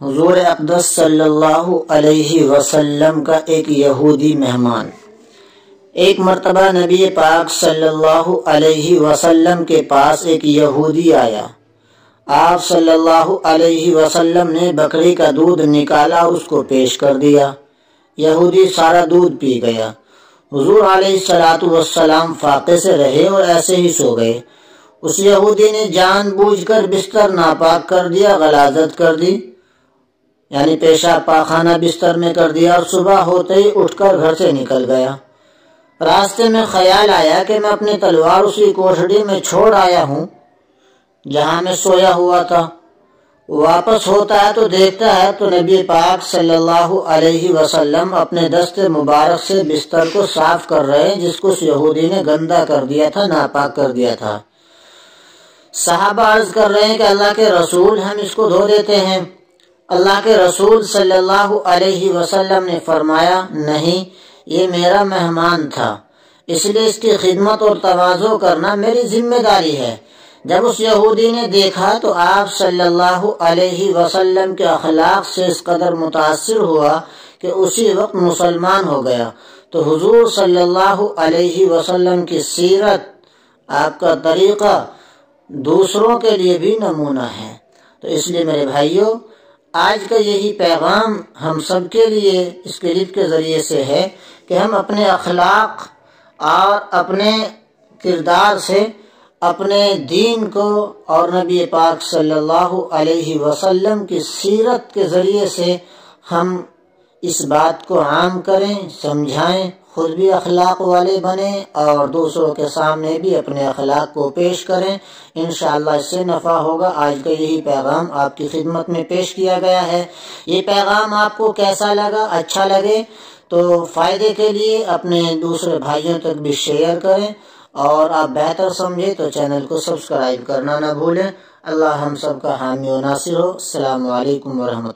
حضور اقدس صلی اللہ علیہ وسلم کا ایک یہودی مہمان۔ ایک مرتبہ نبی پاک صلی اللہ علیہ وسلم کے پاس ایک یہودی آیا۔ آپ صلی اللہ علیہ وسلم نے بکری کا دودھ نکالا اور اس کو پیش کر دیا۔ یہودی سارا دودھ پی گیا۔ حضور علیہ السلام فاقے سے رہے اور ایسے ہی سو گئے۔ اس یہودی نے جان بوجھ کر بستر ناپاک کر دیا، غلاظت کر دی، یعنی پیشاب پاخانہ بستر میں کر دیا، اور صبح ہوتے ہی اٹھ کر گھر سے نکل گیا۔ راستے میں خیال آیا کہ میں اپنی تلوار اسی کوٹھڑی میں چھوڑ آیا ہوں جہاں میں سویا ہوا تھا۔ واپس ہوتا ہے تو دیکھتا ہے تو نبی پاک صلی اللہ علیہ وسلم اپنے دست مبارک سے بستر کو صاف کر رہے ہیں جس کو اس یہودی نے گندا کر دیا تھا، ناپاک کر دیا تھا۔ صحابہ عرض کر رہے ہیں کہ اللہ کے رسول ہم اس کو دھو دیتے ہیں۔ اللہ کے رسول صلی اللہ علیہ وسلم نے فرمایا نہیں، یہ میرا مہمان تھا، اس لیے اس کی خدمت اور تواضع کرنا میری ذمہ داری ہے۔ جب اس یہودی نے دیکھا تو آپ صلی اللہ علیہ وسلم کے اخلاق سے اس قدر متاثر ہوا کہ اسی وقت مسلمان ہو گیا۔ تو حضور صلی اللہ علیہ وسلم کی سیرت، آپ کا طریقہ دوسروں کے لیے بھی نمونہ ہے۔ تو اس لیے میرے بھائیوں، آج کا یہی پیغام ہم سب کے لیے اس کلپ کے ذریعے سے ہے کہ ہم اپنے اخلاق اور اپنے کردار سے اپنے دین کو اور نبی پاک صلی اللہ علیہ وسلم کی سیرت کے ذریعے سے ہم اس بات کو عام کریں، سمجھائیں، خود بھی اخلاق والے بنیں اور دوسروں کے سامنے بھی اپنے اخلاق کو پیش کریں۔ انشاءاللہ اس سے نفع ہوگا۔ آج کا یہی پیغام آپ کی خدمت میں پیش کیا گیا ہے۔ یہ پیغام آپ کو کیسا لگا؟ اچھا لگے تو فائدے کے لیے اپنے دوسرے بھائیوں تک بھی شیئر کریں، اور آپ بہتر سمجھیں تو چینل کو سبسکرائب کرنا نہ بھولیں۔ اللہ ہم سب کا حامی و ناصر ہو۔ السلام علیکم ورحمۃ اللہ۔